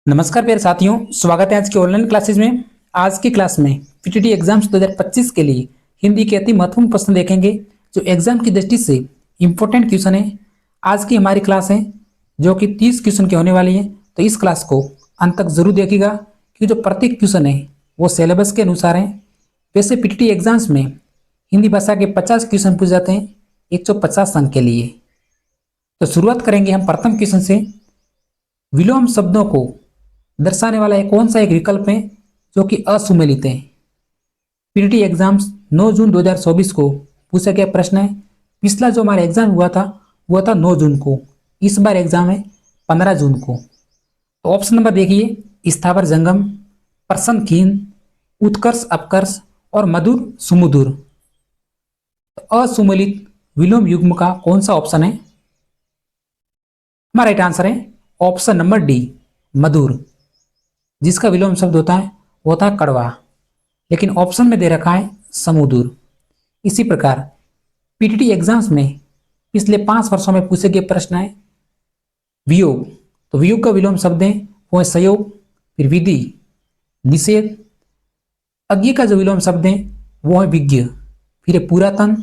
नमस्कार प्यारे साथियों, स्वागत है आज की ऑनलाइन क्लासेज में। आज की क्लास में पीटीटी एग्जाम्स 2025 के लिए हिंदी के अति महत्वपूर्ण प्रश्न देखेंगे जो एग्जाम की दृष्टि से इंपॉर्टेंट क्वेश्चन है। आज की हमारी क्लास है जो कि 30 क्वेश्चन की होने वाली है, तो इस क्लास को अंत तक जरूर देखिएगा क्योंकि जो प्रत्येक क्वेश्चन है वो सिलेबस के अनुसार है। वैसे पीटीटी एग्जाम्स में हिंदी भाषा के 50 क्वेश्चन पूछे जाते हैं 150 अंक के लिए। तो शुरुआत करेंगे हम प्रथम क्वेश्चन से। विलोम शब्दों को दर्शाने वाला एक कौन सा एक विकल्प है जो कि असुमेलित है। पीटीटी एग्जाम्स 9 जून 2024 को पूछा गया प्रश्न है। पिछला जो हमारा एग्जाम हुआ था 9 जून को, इस बार एग्जाम है 15 जून को। तो ऑप्शन नंबर देखिए, स्थावर जंगम, प्रसन्न खीन, उत्कर्ष अपकर्ष और मधुर सुमधुर। तो असुमेलित विलोम युग्म का कौन सा ऑप्शन है? हमारा राइट आंसर है ऑप्शन नंबर डी, मधुर। जिसका विलोम शब्द होता है कड़वा, लेकिन ऑप्शन में दे रखा है समुदूर। इसी प्रकार पीटीटी एग्जाम्स में पिछले 5 वर्षों में पूछे गए प्रश्न है वियोग। तो वियोग का विलोम शब्द है वो है संयोग, फिर विधि, निषेध। अज्ञ का जो विलोम शब्द है वो है विज्ञ, फिर है पुरातन,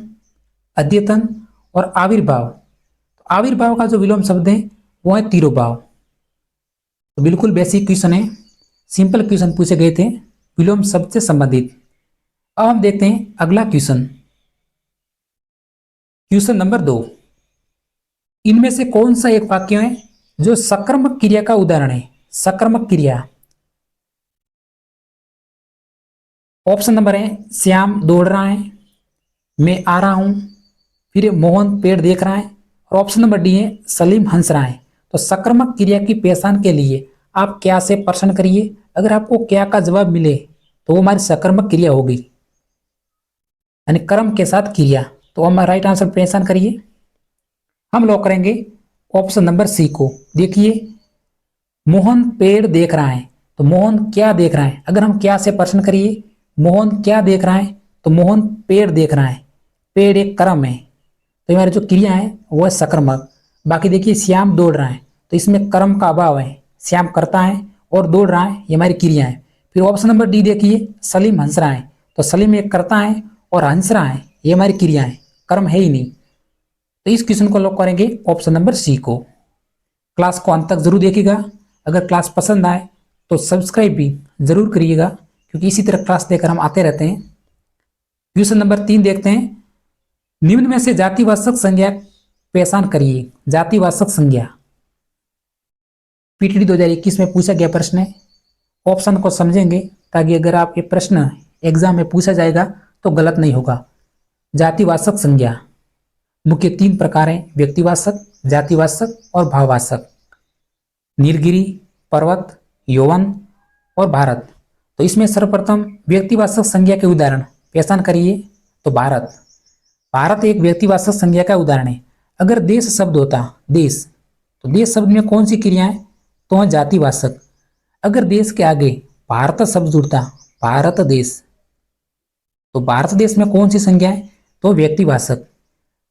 अद्यतन और आविर्भाव। तो आविर्भाव का जो विलोम शब्द है वो है तिरोभाव। तो बिल्कुल बेसिक क्वेश्चन है, सिंपल क्वेश्चन पूछे गए थे विलोम शब्द से संबंधित। अब हम देखते हैं अगला क्वेश्चन। क्वेश्चन नंबर 2, इनमें से कौन सा एक वाक्य है जो सकर्मक क्रिया का उदाहरण है? सकर्मक क्रिया। ऑप्शन नंबर है श्याम दौड़ रहा है, मैं आ रहा हूं, फिर मोहन पेड़ देख रहा है, और ऑप्शन नंबर डी है सलीम हंस रहा है। तो सकर्मक क्रिया की पहचान के लिए आप क्या से प्रश्न करिए। अगर आपको क्या का जवाब मिले तो वो हमारी सकर्मक क्रिया होगी, यानी कर्म के साथ क्रिया। तो हमारा राइट आंसर पहचान करिए। हम लॉक करेंगे ऑप्शन नंबर सी को। देखिए, मोहन पेड़ देख रहा है, तो मोहन क्या देख रहा है? अगर हम क्या से प्रश्न करिए, मोहन क्या देख रहा है, तो मोहन पेड़ देख रहा है। पेड़ एक कर्म है, तो हमारी जो क्रिया है वो है सकर्मक। बाकी देखिए, श्याम दौड़ रहा है, तो इसमें कर्म का अभाव है, श्याम करता है और दौड़ रहा है, ये हमारी क्रिया है। फिर ऑप्शन नंबर डी देखिए, सलीम हंस रहा है, तो सलीम एक करता है और हंस रहा है, ये हमारी क्रिया है, कर्म है ही नहीं। तो इस क्वेश्चन को लॉक करेंगे ऑप्शन नंबर सी को। क्लास को अंत तक जरूर देखिएगा। अगर क्लास पसंद आए तो सब्सक्राइब भी जरूर करिएगा क्योंकि इसी तरह क्लास लेकर हम आते रहते हैं। क्वेश्चन नंबर 3 देखते हैं। निम्न में से जातिवाचक संज्ञा पहचान करिए। जातिवाचक संज्ञा पीटीटी 2021 में पूछा गया प्रश्न है। ऑप्शन को समझेंगे ताकि अगर आप ये प्रश्न एग्जाम में पूछा जाएगा तो गलत नहीं होगा। जातिवाचक संज्ञा मुख्य 3 प्रकार हैं, व्यक्तिवाचक, जातिवाचक और भाववाचक। नीलगिरी, पर्वत, यौवन और भारत। तो इसमें सर्वप्रथम व्यक्तिवाचक संज्ञा के उदाहरण पहचान करिए। तो भारत, भारत एक व्यक्तिवाचक संज्ञा का उदाहरण है। अगर देश शब्द होता देश, तो देश शब्द में कौन सी क्रियाएं? तो है जातिवाचक। अगर देश के आगे भारत शब्द जुड़ता भारत देश, तो भारत देश में कौन सी संज्ञा है? तो व्यक्तिवाचक।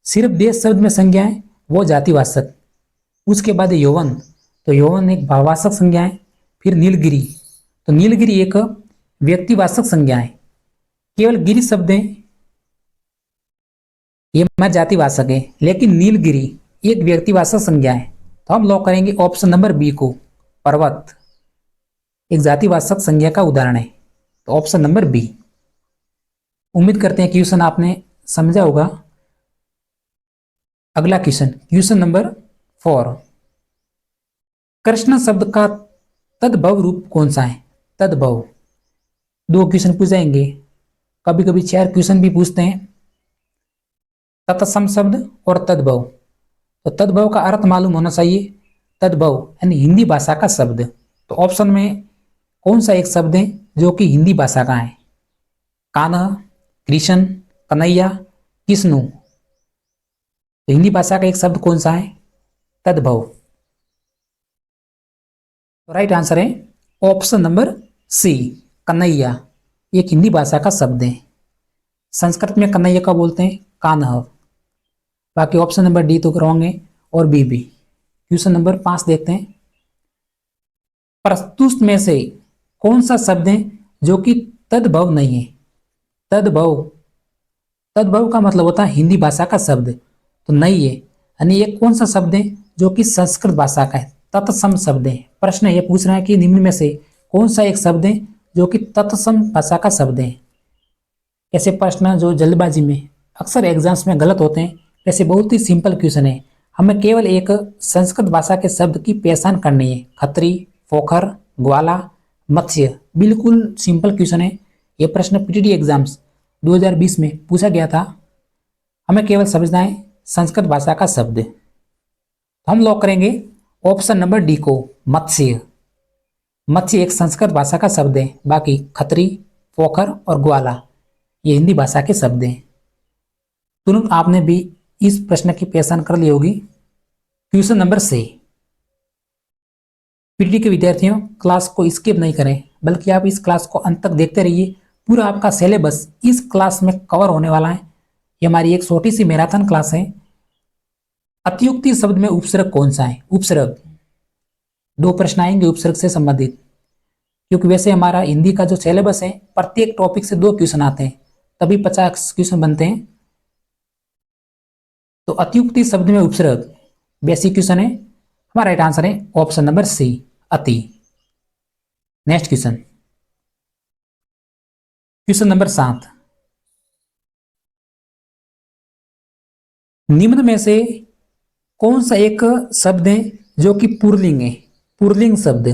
सिर्फ देश शब्द में संज्ञा है वो जातिवाचक। उसके बाद यौवन, तो यौवन एक भाववाचक संज्ञा है। फिर नीलगिरी, तो नीलगिरी एक व्यक्तिवाचक संज्ञा है। केवल गिरी शब्द है ये हमारा जातिवाचक है, लेकिन नीलगिरी एक व्यक्तिवाचक संज्ञा है। तो हम लॉक करेंगे ऑप्शन नंबर बी को, पर्वत एक जातिवाचक संज्ञा का उदाहरण है। तो ऑप्शन नंबर बी। उम्मीद करते हैं क्वेश्चन आपने समझा होगा। अगला क्वेश्चन, क्वेश्चन नंबर 4, कृष्ण शब्द का तद्भव रूप कौन सा है? तद्भव 2 क्वेश्चन पूछ जाएंगे, कभी कभी 4 क्वेश्चन भी पूछते हैं। तत्सम शब्द और तद्भव। तो तद्भव का अर्थ मालूम होना चाहिए। तद्भव यानी हिंदी भाषा का शब्द। तो ऑप्शन में कौन सा एक शब्द है जो कि हिंदी भाषा का है? कान्हा, कृष्ण, कन्हैया, किष्णु। तो हिंदी भाषा का एक शब्द कौन सा है? तद्भव। तो राइट आंसर है ऑप्शन नंबर सी, कन्हैया एक हिंदी भाषा का शब्द है। संस्कृत में कन्हैया का बोलते हैं कान्हा। बाकी ऑप्शन नंबर डी तो रॉन्ग है और बी भी। क्वेश्चन नंबर 5 देखते हैं। प्रस्तुत में से कौन सा शब्द है जो कि तद्भव नहीं है? तद्भव, तद्भव का मतलब होता है हिंदी भाषा का शब्द, तो नहीं है। यानी ये कौन सा शब्द है जो कि संस्कृत भाषा का है? तत्सम शब्द है। प्रश्न ये पूछ रहा है कि निम्न में से कौन सा एक शब्द है जो कि तत्सम भाषा का शब्द है। ऐसे प्रश्न जो जल्दबाजी में अक्सर एग्जाम्स में गलत होते हैं, वैसे बहुत ही सिंपल क्वेश्चन है। हमें केवल एक संस्कृत भाषा के शब्द की पहचान करनी है। खत्री, पोखर, ग्वाला, मत्स्य, बिल्कुल सिंपल क्वेश्चन है। ये प्रश्न पीटीटी एग्जाम्स 2020 में पूछा गया था। हमें केवल समझना है संस्कृत भाषा का शब्द। हम लॉक करेंगे ऑप्शन नंबर डी को, मत्स्य। मत्स्य एक संस्कृत भाषा का शब्द है, बाकी खत्री, पोखर और ग्वाला ये हिंदी भाषा के शब्द हैं। तुरंत आपने भी इस प्रश्न की पहचान कर ली होगी। Question number 6। पीटीटी के विद्यार्थियों, क्लास को स्किप नहीं करें, बल्कि आप इस क्लास को अंत तक देखते रहिए। पूरा आपका सिलेबस इस क्लास में कवर होने वाला है। ये हमारी एक छोटी सी मैराथन क्लास है। अतियुक्ति शब्द में उपसर्ग कौन सा है? उपसर्ग, 2 प्रश्न आएंगे उपसर्ग से संबंधित, क्योंकि वैसे हमारा हिंदी का जो सिलेबस है प्रत्येक टॉपिक से 2 क्वेश्चन आते हैं, तभी 50 क्वेश्चन बनते हैं। तो अतियुक्ति शब्द में उपसर्ग बेसिक क्वेश्चन है। हमारा राइट आंसर है ऑप्शन नंबर सी, अति। Next question, question number 7। निम्न में से कौन सा एक शब्द है जो कि पुल्लिंग है? पुल्लिंग शब्द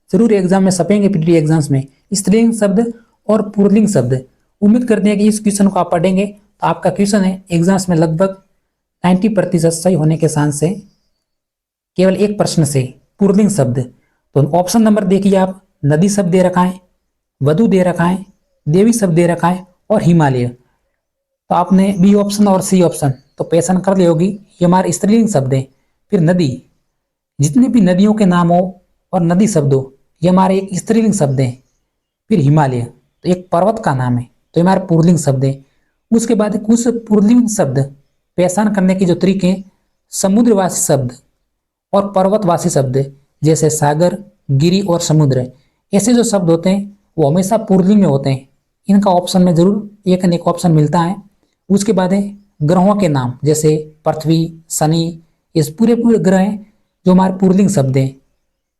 जरूर एग्जाम में छपेंगे, पीटीटी एग्जाम्स में, स्त्रीलिंग शब्द और पुल्लिंग शब्द। उम्मीद करते हैं कि इस क्वेश्चन को आप पढ़ेंगे तो आपका क्वेश्चन है एग्जाम्स में लगभग 90% सही होने के चांस है। केवल एक प्रश्न से पुल्लिंग शब्द। तो ऑप्शन नंबर देखिए आप, नदी शब्द दे रखा है, वधु दे रखा है, देवी शब्द दे रखा है और हिमालय। तो आपने बी ऑप्शन और सी ऑप्शन तो पहचान कर ली होगी, ये हमारे स्त्रीलिंग शब्द है। फिर नदी, जितने भी नदियों के नाम हो और नदी शब्द हो, ये हमारे एक स्त्रीलिंग शब्द है। फिर हिमालय तो एक पर्वत का नाम है, तो ये हमारे पुल्लिंग शब्द है। उसके बाद कुछ पुल्लिंग शब्द पहचान करने के जो तरीके हैं, समुद्रवासी शब्द और पर्वतवासी शब्द, जैसे सागर, गिरी और समुद्र, ऐसे जो शब्द होते हैं वो हमेशा पुल्लिंग में होते हैं। इनका ऑप्शन में जरूर एक न एक ऑप्शन मिलता है। उसके बाद है ग्रहों के नाम, जैसे पृथ्वी, शनि, ये पूरे पूरे ग्रह हैं जो हमारे पुल्लिंग शब्द हैं।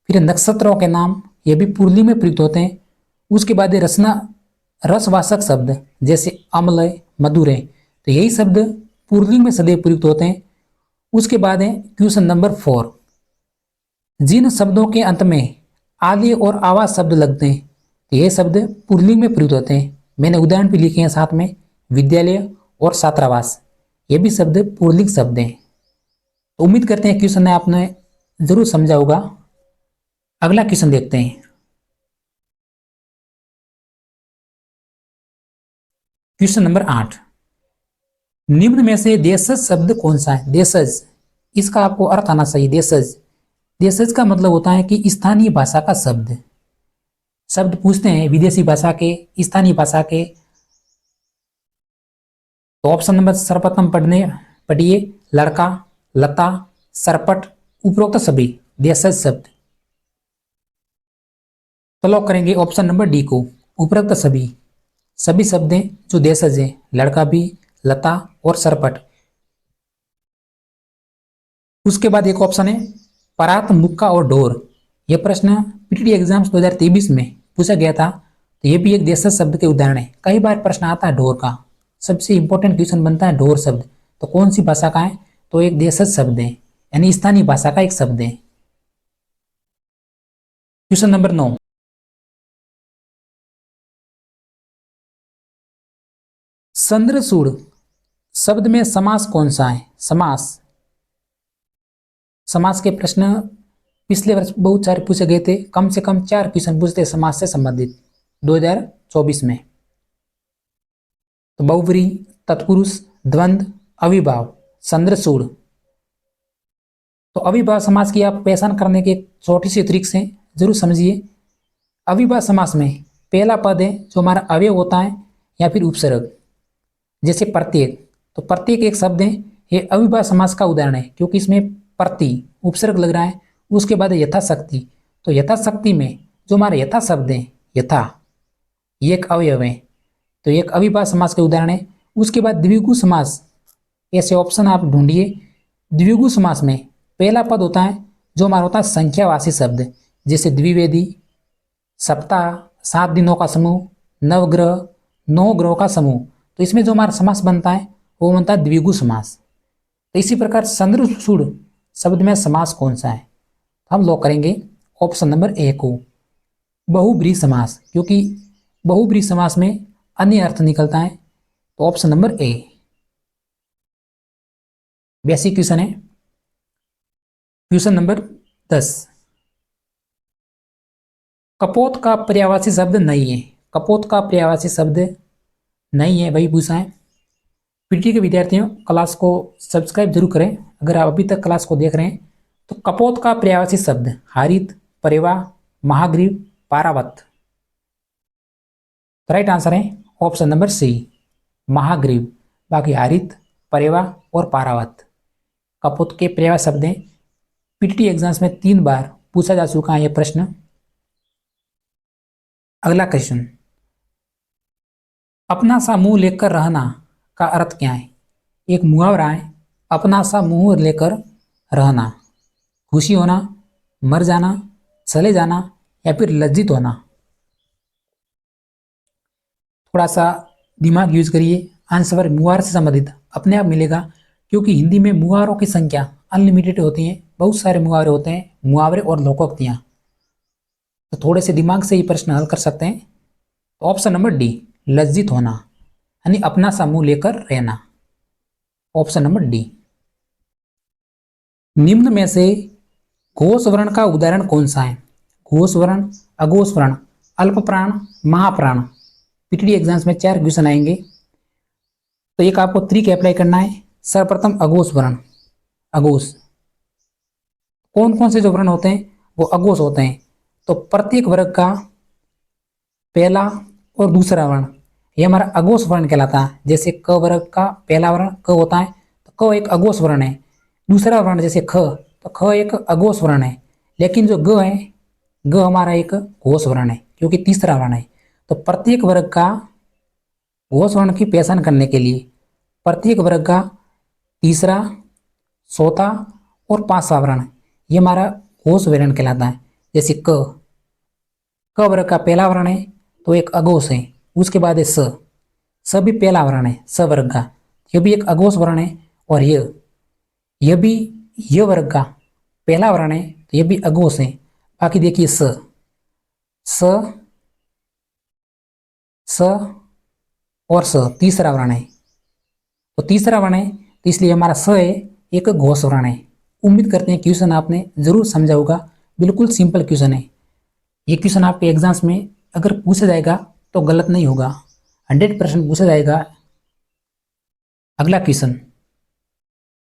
फिर नक्षत्रों के नाम, ये भी पुल्लिंग में प्रयुक्त होते हैं। उसके बाद है रसना, रसवाचक शब्द, जैसे अम्ल, मधुर, तो यही शब्द पुल्लिंग में सदैव प्रयुक्त होते हैं। उसके बाद है क्वेश्चन नंबर 4। जिन शब्दों के अंत में आदि और आवाज शब्द लगते हैं, तो ये शब्द पुल्लिंग में प्रयुक्त होते हैं। मैंने उदाहरण भी लिखे हैं साथ में, विद्यालय और छात्रावास, ये भी शब्द पुल्लिंग शब्द हैं। तो उम्मीद करते हैं क्वेश्चन आपने जरूर समझा होगा। अगला क्वेश्चन देखते हैं। Question number 8। निम्न में से देशज शब्द कौन सा है? देशज, इसका आपको अर्थ आना चाहिए। देशज, देशज का मतलब होता है कि स्थानीय भाषा का शब्द। शब्द पूछते हैं विदेशी भाषा के, स्थानीय भाषा के, तो ऑप्शन नंबर सर्वप्रथम पढ़िए, लड़का, लता, सरपट, उपरोक्त सभी देशज शब्द। तो लॉक करेंगे ऑप्शन नंबर डी को, उपरोक्त सभी शब्द हैं जो देशज हैं, लड़का भी, लता और सरपट। उसके बाद एक ऑप्शन है परात, मुक्का और ढोर। यह प्रश्न पीटीटी एग्जाम्स 2023 में पूछा गया था, तो यह भी एक देशज शब्द के उदाहरण है। कई बार प्रश्न आता है ढोर का, सबसे इंपॉर्टेंट क्वेश्चन बनता है ढोर शब्द तो कौन सी भाषा का है? तो एक देशज शब्द है, यानी स्थानीय भाषा का एक शब्द है। Question number 9। चंद्रचूड़ शब्द में समास कौन सा है? समास, समास के प्रश्न पिछले वर्ष बहुत सारे पूछे गए थे, कम से कम 4 क्वेश्चन पूछते समास से संबंधित 2024 में। तो बहुव्रीहि, तत्पुरुष, द्वंद्व, अविभाव, चंद्रचूड़। तो अविभाव समास की आप पहचान करने के छोटी सी ट्रिक्स हैं, जरूर समझिए। अविभाव समास में पहला पद है जो हमारा अवयव होता है या फिर उपसर्ग, जैसे प्रत्येक, तो प्रत्येक एक शब्द है, ये अविभाव समास का उदाहरण है, क्योंकि इसमें प्रति उपसर्ग लग रहा है। उसके बाद यथाशक्ति, तो यथाशक्ति में जो हमारे यथा शब्द है, यथा ये एक अवयव है, तो एक अविभाज्य समास के उदाहरण है। उसके बाद द्विगु समास, ऐसे ऑप्शन आप ढूंढिए। द्विगु समास में पहला पद होता है जो हमारा होता है संख्यावाची शब्द, जैसे द्विवेदी, सप्ताह, 7 दिनों का समूह, नवग्रह, 9 ग्रहों का समूह। तो इसमें जो हमारा समास बनता है वो बनता है द्विगु समास। तो इसी प्रकार संदर्भ सुड़ शब्द में समास कौन सा है? हम लॉक करेंगे ऑप्शन नंबर ए को, बहुब्रीहि समास, क्योंकि बहुब्रीहि समास में अन्य अर्थ निकलता है। तो option number A. Basic question है। क्वेश्चन नंबर 10, कपोत का पर्यायवाची शब्द नहीं है। कपोत का पर्यायवाची शब्द नहीं है, वही पूछा है। पीटी के विद्यार्थियों, क्लास को सब्सक्राइब जरूर करें। अगर आप अभी तक क्लास को देख रहे हैं तो कपोत का पर्यायवाची शब्द हारित, परेवा, महाग्रीव, पारावत। तो राइट आंसर है ऑप्शन नंबर सी, महाग्रीव। बाकी हारित, परेवा और पारावत कपोत के पर्यायवाची शब्द हैं। पीटी एग्जाम्स में 3 बार पूछा जा चुका है यह प्रश्न। अगला क्वेश्चन, अपना सा मुंह लेकर रहना का अर्थ क्या है? एक मुहावरा है, अपना सा मुंह लेकर रहना। खुशी होना, मर जाना, चले जाना या फिर लज्जित होना। थोड़ा सा दिमाग यूज करिए। आंसर मुहावरे से संबंधित अपने आप मिलेगा, क्योंकि हिंदी में मुहावरों की संख्या अनलिमिटेड होती है। बहुत सारे मुहावरे होते हैं, मुहावरे और लोकोक्तियां। तो थोड़े से दिमाग से ये प्रश्न हल कर सकते हैं। तो ऑप्शन नंबर डी, लज्जित होना, यानी अपना सा मुंह लेकर रहना। Option number D. निम्न में से घोष वर्ण का उदाहरण कौन सा है? घोष वर्ण, अघोष वर्ण, अल्प प्राण, महाप्राण। पीटीडी एग्जाम्स में 4 क्वेश्चन आएंगे, तो एक आपको ट्रिक अप्लाई करना है। सर्वप्रथम अघोष वर्ण। अघोष कौन कौन से जो वर्ण होते हैं वो अघोष होते हैं। तो प्रत्येक वर्ग का पहला और दूसरा वर्ण ये हमारा अघोष वर्ण कहलाता है। जैसे क वर्ग का पहला वर्ण क होता है, तो क एक अघोष वर्ण है। दूसरा वर्ण जैसे ख, तो ख एक अघोष वर्ण है। लेकिन जो ग है, ग हमारा एक घोष वर्ण है, क्योंकि तीसरा वर्ण है। तो प्रत्येक वर्ग का घोष वर्ण की पहचान करने के लिए प्रत्येक वर्ग का तीसरा, चौथा और 5वां वर्ण ये हमारा घोष वर्ण कहलाता है। जैसे क वर्ग का पहला वर्ण है तो एक अघोष है। उसके बाद है स भी पहला वर्ण है, स वर्ग का, यह भी एक अघोष वर्ण है। और यह भी य वर्ग का पहला वर्ण है, तो यह भी अघोष है। बाकी देखिए स और स तीसरा वर्ण है, तो तीसरा वर्ण है, तो इसलिए हमारा स है एक घोष वर्ण है। उम्मीद करते हैं क्वेश्चन आपने जरूर समझा होगा। बिल्कुल सिंपल क्वेश्चन है। ये क्वेश्चन आपके एग्जाम्स में अगर पूछा जाएगा तो गलत नहीं होगा, 100% पूछा जाएगा। अगला क्वेश्चन,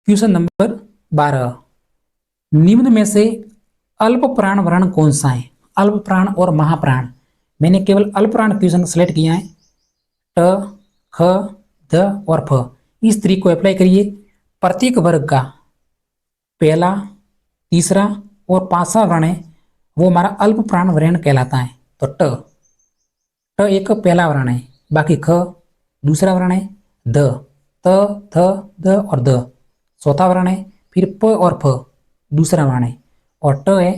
क्वेश्चन नंबर 12, निम्न में से अल्प प्राण वर्ण कौन सा है? अल्प प्राण और महाप्राण। मैंने केवल अल्प प्राण क्वेश्चन सेलेक्ट किया है। ट, ख, द और फ। इस तरीके को अप्लाई करिए। प्रत्येक वर्ग का पहला, तीसरा और 5वां वर्ण है वो हमारा अल्प प्राण वर्ण कहलाता है। तो ट एक पहला वर्ण है, बाकी ख दूसरा वर्ण है, द, त, थ, द और द चौथा वर्ण है, फिर प और फ दूसरा वर्ण है, और ट है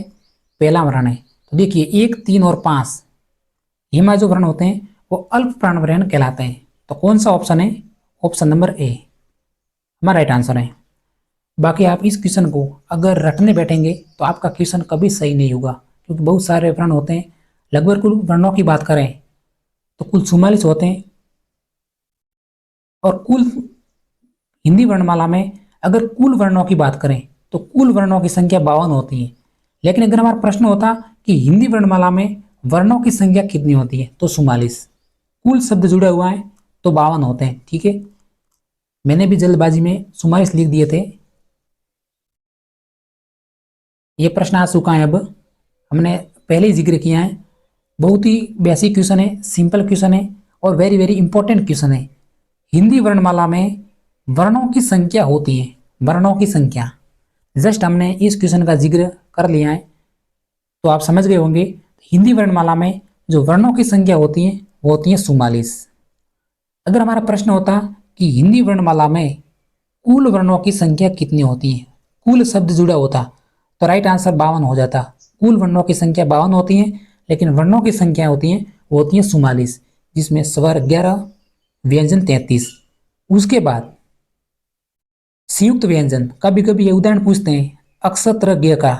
पहला वर्ण है। तो देखिए 1, 3 और 5 ये हमारे जो वर्ण होते हैं वो अल्प प्राण वर्ण कहलाते हैं। तो कौन सा ऑप्शन है? ऑप्शन नंबर ए हमारा राइट आंसर है। बाकी आप इस क्वेश्चन को अगर रटने बैठेंगे तो आपका क्वेश्चन कभी सही नहीं होगा, क्योंकि बहुत सारे वर्ण होते हैं। लगभग कुल वर्णों की बात करें तो कुल 44 होते हैं, और कुल हिंदी वर्णमाला में अगर कुल वर्णों की बात करें तो कुल वर्णों की संख्या 52 होती है। लेकिन अगर हमारा प्रश्न होता कि हिंदी वर्णमाला में वर्णों की संख्या कितनी होती है, तो 44। कुल शब्द जुड़े हुआ है तो 52 होते हैं। ठीक है, मैंने भी जल्दबाजी में 44 लिख दिए थे। ये प्रश्न आ चुका है, अब हमने पहले ही जिक्र किया है। बहुत ही बेसिक क्वेश्चन है, सिंपल क्वेश्चन है और वेरी वेरी इंपॉर्टेंट क्वेश्चन है। हिंदी वर्णमाला में वर्णों की संख्या होती है, वर्णों की संख्या। जस्ट हमने इस क्वेश्चन का जिक्र कर लिया है। तो आप समझ गए होंगे हिंदी वर्णमाला में जो वर्णों की संख्या होती है वो होती है 44। अगर हमारा प्रश्न होता कि हिंदी वर्णमाला में कुल वर्णों की संख्या कितनी होती है, कुल शब्द जुड़ा होता, तो राइट आंसर 52 हो जाता। कुल वर्णों की संख्या 52 होती है, लेकिन वर्णों की संख्या होती है वो होती है 44, जिसमें स्वर 11, व्यंजन 33। उसके बाद संयुक्त व्यंजन, कभी कभी ये उदाहरण पूछते हैं अक्षत्र ज्ञ का,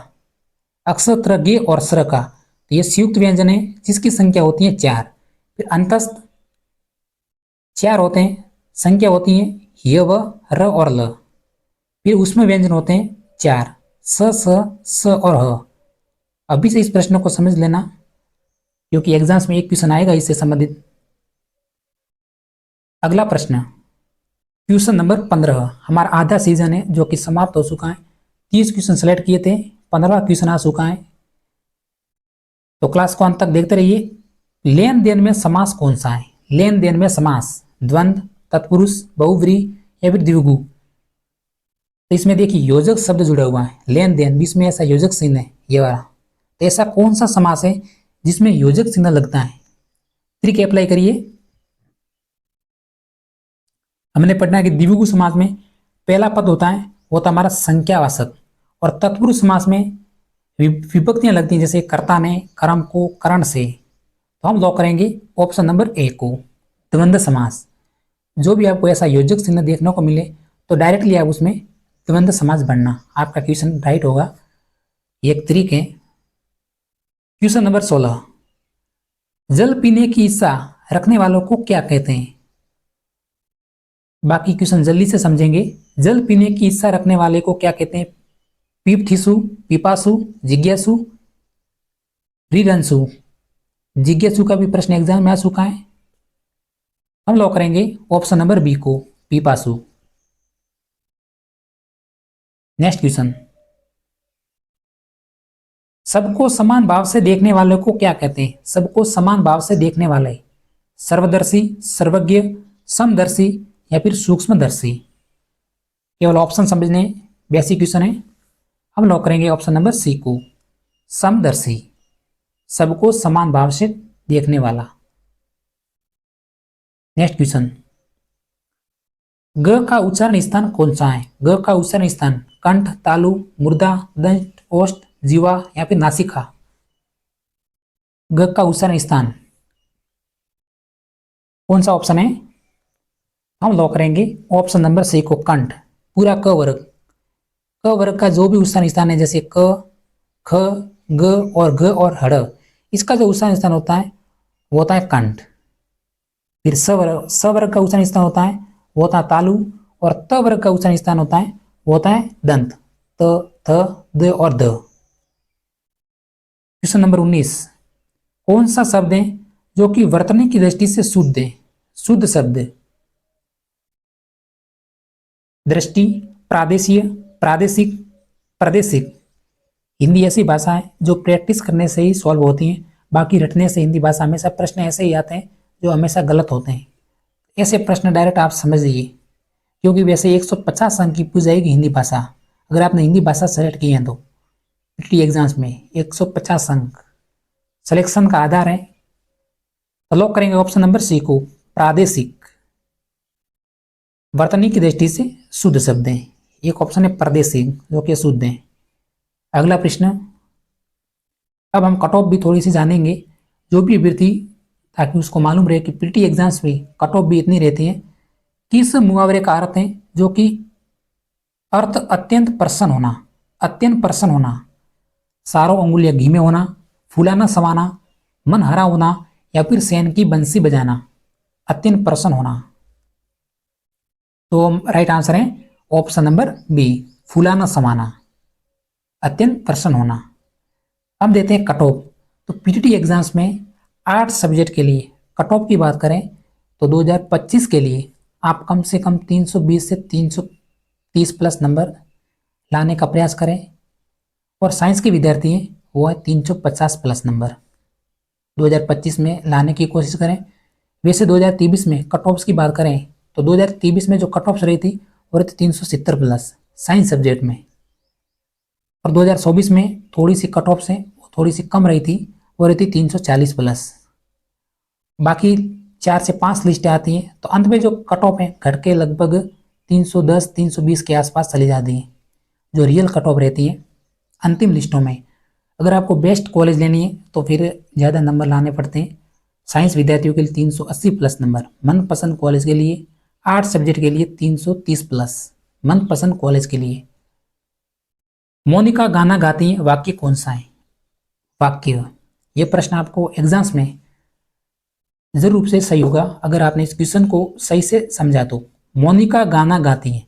अक्षत्र ज्ञ और स्र का, तो ये संयुक्त व्यंजन है जिसकी संख्या होती है 4। फिर अंतस्थ 4 होते हैं, संख्या होती है य व र और ल। फिर उसमें व्यंजन होते हैं 4, स और ह। अभी से इस प्रश्न को समझ लेना, क्योंकि एग्जाम्स में एक क्वेश्चन आएगा इससे संबंधित। अगला प्रश्न क्वेश्चन नंबर 15। हमारा आधा सीजन है जो कि समाप्त हो चुका है। 30 क्वेश्चन सेलेक्ट किए थे, 15वां क्वेश्चन आ चुका है, तो क्लास को अंत तक देखते रहिए। लेन देन में समास कौन सा है? लेन देन में समास द्वंद्व, तत्पुरुष, बहुव्रीहि या फिर द्विगु। तो इसमें देखिए योजक शब्द जुड़ा हुआ है, लेन देन भी इसमें ऐसा योजक चिन्ह है ये वाला। तो ऐसा कौन सा समास है जिसमें योजक चिन्ह लगता है? ट्रिक अप्लाई करिए। हमने पढ़ना है कि द्विगु समास में पहला पद होता है वो होता हमारा संख्यावाचक, और तत्पुरुष समास में विभक्तियां लगती हैं, जैसे कर्ता ने, कर्म को, करण से। तो हम लॉक करेंगे ऑप्शन नंबर ए को, द्वंद्व समास। जो भी आपको ऐसा योजक चिन्ह देखने को मिले तो डायरेक्टली आप उसमें द्वंद्व समास बनना, आपका क्वेश्चन राइट होगा। एक तरीक है। क्वेश्चन नंबर 16, जल पीने की इच्छा रखने वालों को क्या कहते हैं? बाकी क्वेश्चन जल्दी से समझेंगे। जल पीने की इच्छा रखने वाले को क्या कहते हैं? पीपथिसु, पिपासु, जिज्ञासु, रिरंसु। जिज्ञासु का भी प्रश्न एग्जाम में आ चुका है। हम लॉक करेंगे ऑप्शन नंबर बी को, पिपासु। नेक्स्ट क्वेश्चन, सबको समान भाव से देखने वाले को क्या कहते हैं? सबको समान भाव से देखने वाले, सर्वदर्शी, सर्वज्ञ, समदर्शी या फिर सूक्ष्मदर्शी। केवल ऑप्शन समझने, बेसिक क्वेश्चन है। हम लॉक करेंगे ऑप्शन नंबर सी को, समदर्शी, सबको समान भाव से देखने वाला। नेक्स्ट क्वेश्चन, ग का उच्चारण स्थान कौन सा है? ग का उच्चारण स्थान कंठ, तालु, मुर्दा, दंत, ओष्ठ, जीवा या फिर नासिका। ग का उच्चारण स्थान कौन सा ऑप्शन है? हम लॉक करेंगे ऑप्शन नंबर सी को, कंठ, पूरा क वर्ग। क वर्ग का जो भी उच्चारण स्थान है, जैसे क, ख, ग और घ और हड़, इसका जो उच्चारण स्थान होता है वो होता है कंठ। फिर स वर्ग का उच्चारण स्थान होता है वो होता है तालु, और त वर्ग का उच्चारण स्थान होता है वो होता है दंत, त, थ, द और द। क्वेश्चन नंबर 19, कौन सा शब्द है जो कि वर्तनी की दृष्टि से शुद्ध है? शुद्ध शब्द, दृष्टि, प्रादेशीय, प्रादेशिक, प्रादेशिक। हिंदी ऐसी भाषा है जो प्रैक्टिस करने से ही सॉल्व होती है, बाकी रटने से हिंदी भाषा हमेशा प्रश्न ऐसे ही आते हैं जो हमेशा गलत होते हैं। ऐसे प्रश्न डायरेक्ट आप समझ लीजिए, क्योंकि वैसे 150 अंक की पूछ जाएगी हिंदी भाषा, अगर आपने हिंदी भाषा सेलेक्ट की है तो पीटी एग्जाम्स में 150 अंक सिलेक्शन का आधार है। तो लॉक करेंगे ऑप्शन नंबर सी को, प्रादेशिक, वर्तनी की दृष्टि से शुद्ध शब्द है। एक ऑप्शन है प्रादेशिक जो कि शुद्ध है। अगला प्रश्न, अब हम कट ऑफ भी थोड़ी सी जानेंगे, जो भी अभ्यर्थी, ताकि उसको मालूम रहे कि पीटी एग्जाम्स में कट ऑफ भी इतनी रहती है। किस मुहावरे का अर्थ है जो कि अर्थ अत्यंत प्रसन्न होना, अत्यंत प्रसन्न होना, सारों अंगुलियां घी में होना, फूलाना समाना, मन हरा होना या फिर सैन की बंसी बजाना, अत्यंत प्रसन्न होना। तो राइट आंसर है ऑप्शन नंबर बी, फूलाना समाना, अत्यंत प्रसन्न होना। अब देते हैं कट ऑफ। तो पीटीटी एग्जाम्स में 8 सब्जेक्ट के लिए कट ऑफ की बात करें तो 2025 के लिए आप कम से कम 320 से 330 प्लस नंबर लाने का प्रयास करें, और साइंस के विद्यार्थी हैं वो है 350 प्लस नंबर 2025 में लाने की कोशिश करें। वैसे 2023 में कट ऑफ्स की बात करें तो 2023 में जो कट ऑफ्स रही थी वो रही थी 370 प्लस साइंस सब्जेक्ट में, और 2024 में थोड़ी सी कट ऑफ्स हैं थोड़ी सी कम रही थी, वो रहती 340 प्लस। बाकी 4 से 5 लिस्टें आती हैं, तो अंत में जो कट ऑफ है घट के लगभग 310 320 के आसपास चली जाती है, जो रियल कट ऑफ रहती है अंतिम लिस्टों में। अगर आपको बेस्ट कॉलेज लेनी है तो फिर ज़्यादा नंबर लाने पड़ते हैं। साइंस विद्यार्थियों के लिए 380 प्लस नंबर, मनपसंद कॉलेज के लिए, आर्ट सब्जेक्ट के लिए 330 प्लस मनपसंद कॉलेज के लिए। मोनिका गाना गाती है, वाक्य कौन सा है? वाक्य, ये प्रश्न आपको एग्जाम्स में जरूर रूप से सही होगा अगर आपने इस क्वेश्चन को सही से समझा तो। मोनिका गाना गाती है,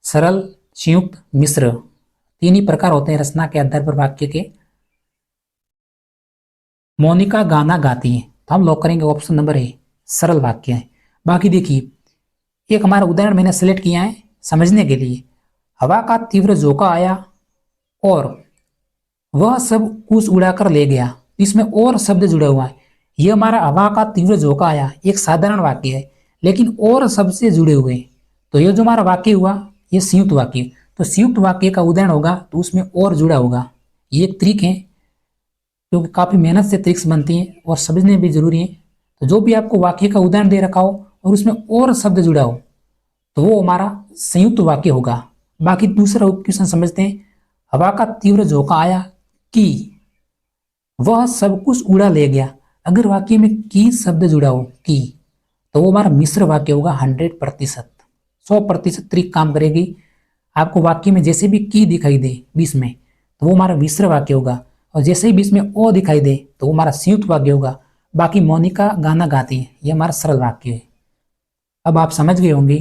सरल, संयुक्त, मिश्र, तीन ही प्रकार होते हैं रचना के आधार पर वाक्य के। मोनिका गाना गाती है, तो हम लॉक करेंगे ऑप्शन नंबर ए, सरल वाक्य है। बाकी देखिए, एक हमारा उदाहरण मैंने सेलेक्ट किया है समझने के लिए। हवा का तीव्र झोंका आया और वह सब कुछ उड़ाकर ले गया, इसमें और शब्द जुड़ा हुआ है। यह हमारा हवा का तीव्र झोंका आया एक साधारण वाक्य है, लेकिन और शब्द से जुड़े हुए हैं, तो यह जो हमारा वाक्य हुआ यह संयुक्त वाक्य। तो संयुक्त वाक्य का उदाहरण होगा तो उसमें और जुड़ा होगा। ये एक ट्रिक है क्योंकि काफी मेहनत से ट्रिक्स बनती हैं और समझने भी जरूरी है। तो जो भी आपको वाक्य का उदाहरण दे रखा हो और उसमें और शब्द जुड़ा हो तो वो हमारा संयुक्त वाक्य होगा। बाकी दूसरा क्वेश्चन समझते हैं। हवा का तीव्र झोंका आया कि वह सब कुछ उड़ा ले गया, अगर वाक्य में की शब्द जुड़ा हो कि, तो वो हमारा मिश्र वाक्य होगा। 100%, 100% ट्रिक काम करेगी। आपको वाक्य में जैसे भी की दिखाई दे बीच में तो वो हमारा मिश्र वाक्य होगा, और जैसे ही बीच में ओ दिखाई दे तो वो हमारा संयुक्त वाक्य होगा। बाकी मोनिका गाना गाती है, ये हमारा सरल वाक्य है। अब आप समझ गए होंगे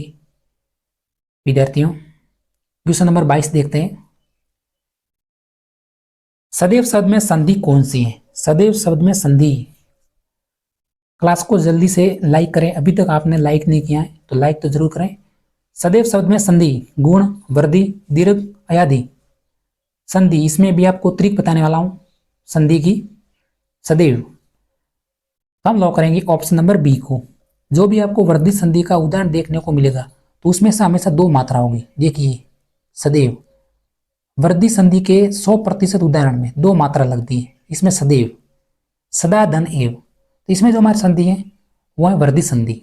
विद्यार्थियों। क्वेश्चन नंबर 22 देखते हैं। सदैव शब्द में संधि कौन सी है? सदैव शब्द में संधि। क्लास को जल्दी से लाइक करें, अभी तक आपने लाइक नहीं किया है तो लाइक तो जरूर करें। सदैव शब्द में संधि गुण, वृद्धि, दीर्घ, अयादि। संधि, इसमें भी आपको ट्रिक बताने वाला हूं संधि की। सदैव, तो हम लॉक करेंगे ऑप्शन नंबर बी को। जो भी आपको वृद्धि संधि का उदाहरण देखने को मिलेगा तो उसमें से हमेशा दो मात्रा होगी। देखिए सदैव, वृद्धि संधि के 100% उदाहरण में दो मात्रा लगती है, इसमें सदैव, सदा, धन, एव। तो इसमें जो हमारी संधि है वो है वृद्धि संधि,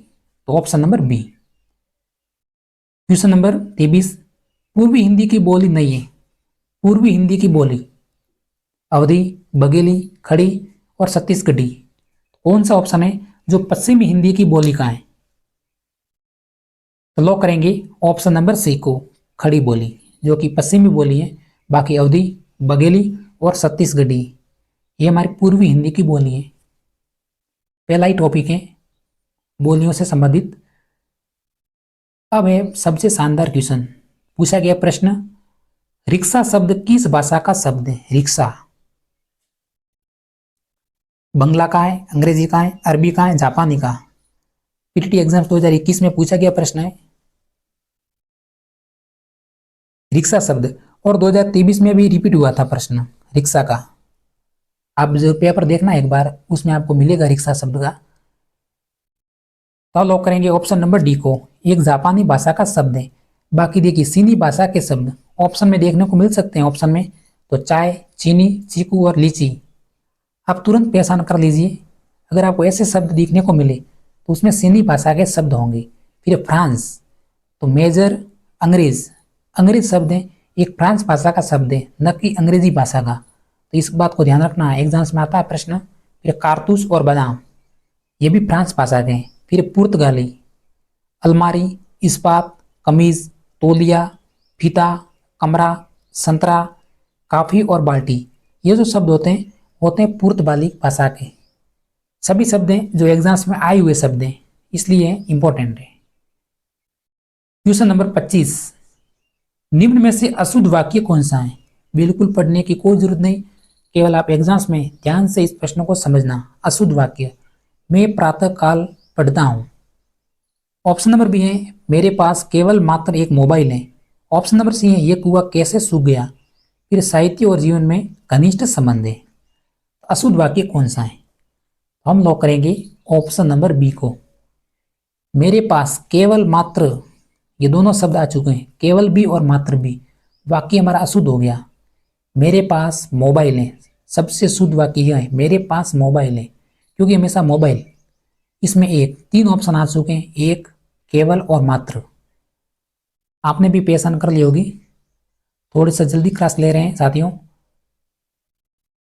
तो option number B. Question number 23। पूर्वी हिंदी की बोली नहीं है। पूर्वी हिंदी की बोली अवधी, बघेली, खड़ी और छत्तीसगढ़ी। कौन सा ऑप्शन है जो पश्चिमी हिंदी की बोली का है? तो लॉक करेंगे ऑप्शन नंबर सी को, खड़ी बोली, जो कि पश्चिमी बोली है। बाकी अवधी, बघेली और छत्तीसगढ़ी ये हमारी पूर्वी हिंदी की बोली है। पहला ही टॉपिक है बोलियों से संबंधित। अब है सबसे शानदार क्वेश्चन। पूछा गया प्रश्न, रिक्शा शब्द किस भाषा का शब्द है? रिक्शा बंगला का है, अंग्रेजी का है, अरबी का है, जापानी का? पीटीटी एग्जाम 2021 में पूछा गया प्रश्न है रिक्शा शब्द, और 2023 में भी रिपीट हुआ था प्रश्न रिक्शा का। आप जो पेपर देखना एक बार, उसमें आपको मिलेगा रिक्शा शब्द का। तो लॉक करेंगे ऑप्शन नंबर डी को, एक जापानी भाषा का शब्द है। बाकी देखिए चीनी भाषा के शब्द ऑप्शन में देखने को मिल सकते हैं। ऑप्शन में तो चाय, चीनी, चीकू और लीची। आप तुरंत पहचान कर लीजिए, अगर आपको ऐसे शब्द दिखने को मिले तो उसमें चीनी भाषा के शब्द होंगे। फिर फ्रांस, तो मेजर, अंग्रेज, अंग्रेज शब्द है, एक फ्रांस भाषा का शब्द है, न कि अंग्रेजी भाषा का। तो इस बात को ध्यान रखना है, एग्जाम्स में आता है प्रश्न। फिर कारतूस और बादाम, ये भी फ्रांस भाषा के हैं। फिर पुर्तगाली, अलमारी, इस्पात, कमीज, तौलिया, फीता, कमरा, संतरा, काफी और बाल्टी, ये जो शब्द होते हैं पुर्तगाली भाषा के। सभी शब्द हैं जो एग्जाम्स में आए हुए शब्द हैं, इसलिए इंपॉर्टेंट है। Question number 25। निम्न में से अशुद्ध वाक्य कौन सा है? बिल्कुल पढ़ने की कोई जरूरत नहीं, केवल आप एग्जाम्स में ध्यान से इस प्रश्न को समझना। अशुद्ध वाक्य, मैं प्रातः काल पढ़ता हूं। ऑप्शन नंबर बी है, मेरे पास केवल मात्र एक मोबाइल है। ऑप्शन नंबर सी है, यह कुआं कैसे सूख गया। फिर साहित्य और जीवन में घनिष्ठ संबंध है। अशुद्ध वाक्य कौन सा है? हम लॉक करेंगे ऑप्शन नंबर बी को, मेरे पास केवल मात्र, ये दोनों शब्द आ चुके हैं, केवल भी और मात्र भी। वाक्य हमारा अशुद्ध हो गया। मेरे पास मोबाइल है, सबसे शुद्ध वाक्य यह है, मेरे पास मोबाइल है, क्योंकि हमेशा मोबाइल, इसमें एक 3 ऑप्शन आ चुके हैं, एक, केवल और मात्र। आपने भी पहचान कर ली होगी। थोड़ी सा जल्दी क्लास ले रहे हैं साथियों।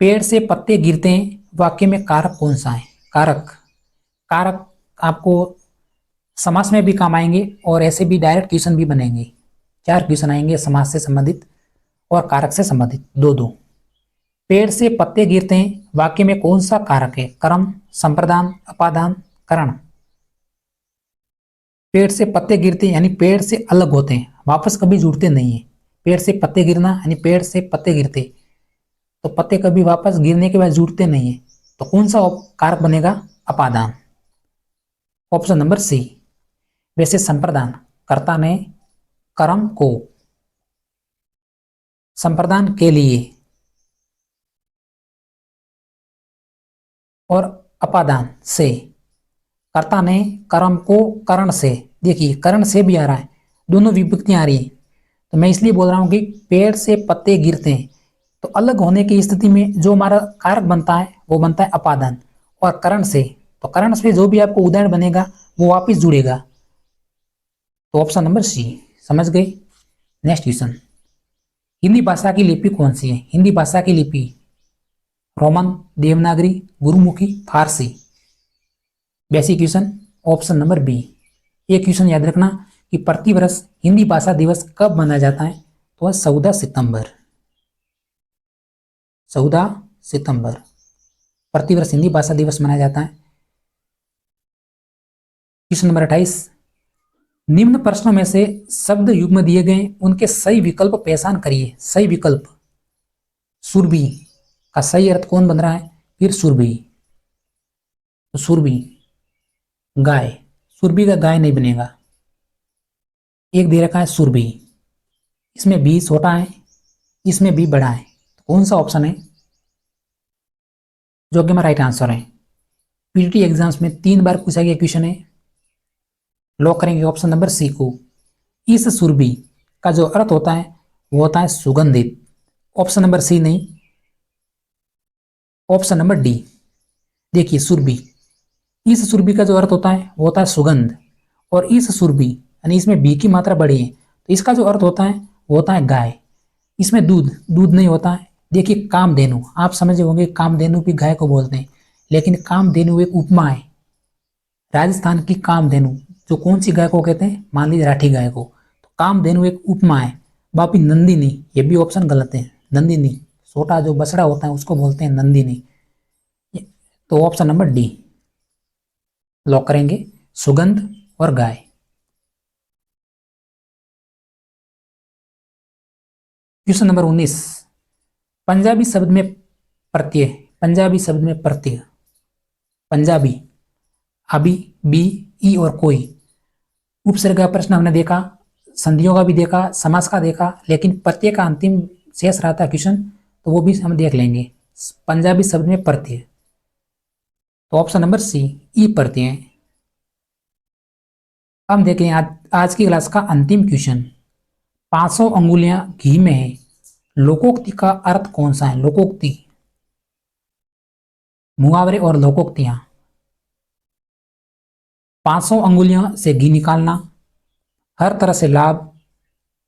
पेड़ से पत्ते गिरते हैं, वाक्य में कारक कौन सा है? कारक, कारक आपको समास में भी काम आएंगे और ऐसे भी डायरेक्ट क्वेश्चन भी बनेंगे। 4 क्वेश्चन आएंगे समास से संबंधित और कारक से संबंधित, दो दो। पेड़ से पत्ते गिरते हैं, वाक्य में कौन सा कारक है? कर्म, संप्रदान, अपादान, करण। पेड़ से पत्ते गिरते हैं यानी पेड़ से अलग होते हैं, वापस कभी जुड़ते नहीं है। पेड़ से पत्ते गिरना यानी पेड़ से पत्ते गिरते, तो पत्ते कभी वापस गिरने के बाद जुड़ते नहीं है, तो कौन सा कारक बनेगा? अपादान, ऑप्शन नंबर सी। वैसे संप्रदान, कर्ता ने कर्म को संप्रदान के लिए, और अपादान से, कर्ता ने कर्म को करण से, देखिए करण से भी आ रहा है, दोनों विभक्तियां आ रही है। तो मैं इसलिए बोल रहा हूं कि पेड़ से पत्ते गिरते हैं, तो अलग होने की स्थिति में जो हमारा कारक बनता है वो बनता है अपादान, और करण से, तो करण से जो भी आपको उदाहरण बनेगा वो वापिस जुड़ेगा, तो ऑप्शन नंबर सी। समझ गए? नेक्स्ट क्वेश्चन, हिंदी भाषा की लिपि कौन सी है? हिंदी भाषा की लिपि Roman, Devanagari, Gurmukhi, Farsi. Basic question, option number B. एक क्वेश्चन याद रखना कि प्रतिवर्ष हिंदी भाषा दिवस कब मनाया जाता है? तो 14 सितंबर, 14 सितंबर प्रतिवर्ष हिंदी भाषा दिवस मनाया जाता है। क्वेश्चन नंबर 28, निम्न प्रश्नों में से शब्द युग्म दिए गए, उनके सही विकल्प पहचान करिए। सही विकल्प, सुरभि का सही अर्थ कौन बन रहा है? फिर सुरभि, तो सुरभि गाय, सुरभि का गाय नहीं बनेगा। एक दे रखा है सुरभि, इसमें बी छोटा है, इसमें बी बड़ा है, तो कौन सा ऑप्शन है जो कि हमारा राइट आंसर है? पीटीटी एग्जाम्स में 3 बार पूछा गया क्वेश्चन है। लॉक करेंगे ऑप्शन नंबर सी को। इस सुरभि का जो अर्थ होता है वो होता है सुगंधित। ऑप्शन नंबर सी नहीं, ऑप्शन नंबर डी। देखिए सुरभि, इस सुरभि का जो अर्थ होता है वो होता है सुगंध, और इस सुरभि यानी इसमें बी की मात्रा बड़ी है, तो इसका जो अर्थ होता है वो होता है गाय। इसमें दूध, दूध नहीं होता है। देखिए कामधेनु, आप समझे होंगे कामधेनु भी गाय को बोलते हैं, लेकिन कामधेनु एक उपमा है। राजस्थान की कामधेनु, जो कौन सी गाय को कहते हैं? मान लीजिए राठी गाय को, तो कामधेनु एक उपमा है। बाकी नंदिनी, ये भी ऑप्शन गलत है। नंदिनी, छोटा जो बछड़ा होता है उसको बोलते हैं नंदिनी, तो ऑप्शन नंबर डी लॉक करेंगे, सुगंध और गाय। क्वेश्चन नंबर 19, पंजाबी शब्द में प्रत्यय, पंजाबी शब्द में प्रत्यय, पंजाबी, अभी, बी, ई और कोई। उपसर्ग का प्रश्न हमने देखा, संधियों का भी देखा, समास का देखा, लेकिन प्रत्यय का अंतिम शेष रहा था क्वेश्चन, तो वो भी हम देख लेंगे। पंजाबी शब्द में प्रत्यय, तो ऑप्शन नंबर सी, ई प्रत्यय। हम देखें आज की क्लास का अंतिम क्वेश्चन, 500 अंगुलियां घी में है, लोकोक्ति का अर्थ कौन सा है? लोकोक्ति, मुहावरे और लोकोक्तियां। 500 अंगुलियां से घी निकालना, हर तरह से लाभ,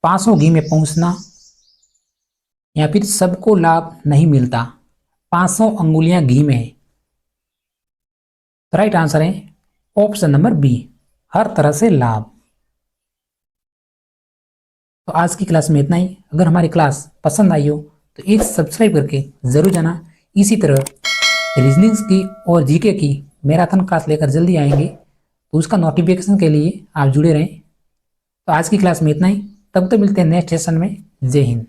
500 घी में पहुंचना, या फिर सबको लाभ नहीं मिलता। 500 अंगुलियां घी में है, राइट आंसर है ऑप्शन नंबर बी, हर तरह से लाभ। तो आज की क्लास में इतना ही। अगर हमारी क्लास पसंद आई हो तो एक सब्सक्राइब करके जरूर जाना। इसी तरह रीजनिंग्स की और जीके की मैराथन क्लास लेकर जल्दी आएंगे, तो उसका नोटिफिकेशन के लिए आप जुड़े रहें। तो आज की क्लास में इतना ही, तब तो मिलते हैं नेक्स्ट सेशन में। जय हिंद।